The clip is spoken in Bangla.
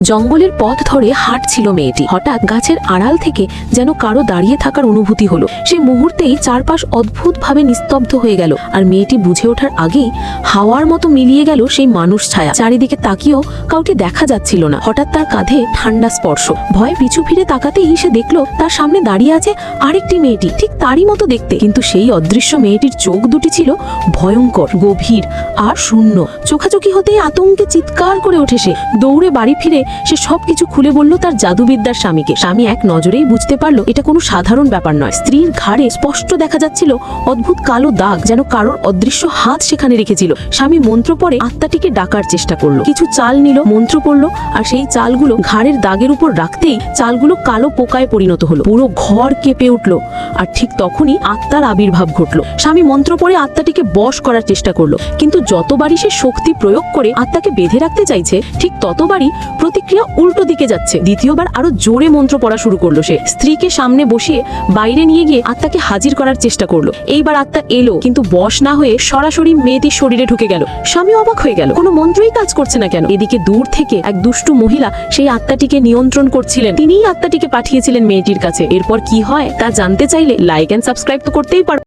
জঙ্গলের পথ ধরে হাঁটছিল মেয়েটি। হঠাৎ গাছের আড়াল থেকে যেন কারো দাঁড়িয়ে থাকার অনুভূতি হলো। সেই মুহূর্তেই চারপাশ অদ্ভুতভাবে নিস্তব্ধ হয়ে গেল, আর মেয়েটি বুঝে ওঠার আগেই হাওয়ার মতো মিলিয়ে গেল সেই মানুষ ছায়া। চারিদিকে তাকিয়েও কাউকে দেখা যাচ্ছিল না। হঠাৎ তার কাঁধে ঠান্ডা স্পর্শ। ভয়ে পিছু ফিরে তাকাতেই সে দেখলো তার সামনে দাঁড়িয়ে আছে আরেকটি মেয়েটি, ঠিক তারই মতো দেখতে। কিন্তু সেই অদৃশ্য মেয়েটির চোখ দুটি ছিল ভয়ঙ্কর, গভীর আর শূন্য। চোখাচোখি হতেই আতঙ্কে চিৎকার করে ওঠে সে। দৌড়ে বাড়ি ফিরে সে সবকিছু খুলে বলল তার জাদুবিদ্যার স্বামীকে। স্বামী এক নজরেই বুঝতে পারলো এটা কোনো সাধারণ ব্যাপার নয়। স্ত্রীর ঘাড়ে স্পষ্ট দেখা যাচ্ছিল অদ্ভুত কালো দাগ, যেন কারোর অদৃশ্য হাত সেখানে রেখেছিল। স্বামী মন্ত্র পড়ে আত্মাটিকে ডাকার চেষ্টা করলো। কিছু চাল নিল, মন্ত্র পড়লো, আর সেই চালগুলো ঘাড়ের দাগের উপর রাখতেই চালগুলো কালো পোকায় পরিণত হলো। পুরো ঘর কেঁপে উঠলো। আর ঠিক তখনই আত্মার আবির্ভাব ঘটলো। স্বামী মন্ত্র পড়ে আত্মাটিকে বশ করার চেষ্টা করলো, কিন্তু যতবারই সে শক্তি প্রয়োগ করে আত্মাকে বেঁধে রাখতে চাইছে, ঠিক ততবারই প্রতিক্রিয়া উল্টো দিকে যাচ্ছে। দ্বিতীয়বার আরো জোরে মন্ত্র পড়া শুরু করলো সে। স্ত্রীকে সামনে বসিয়ে বাইরে নিয়ে গিয়ে আত্মাকে হাজির করার চেষ্টা করলো। এইবার আত্মা এলো, কিন্তু বশ না হয়ে সরাসরি মেয়েটির শরীরে ঢুকে গেল। স্বামী অবাক হয়ে গেল, কোনো মন্ত্রই কাজ করছে না কেন। এদিকে দূর থেকে এক দুষ্টু মহিলা সেই আত্মাটিকে নিয়ন্ত্রণ করছিলেন। তিনিই আত্মাটিকে পাঠিয়েছিলেন মেয়েটির কাছে। এরপর কি হয় তা জানতে চাইলে লাইক এন্ড সাবস্ক্রাইব তো করতেই পারো।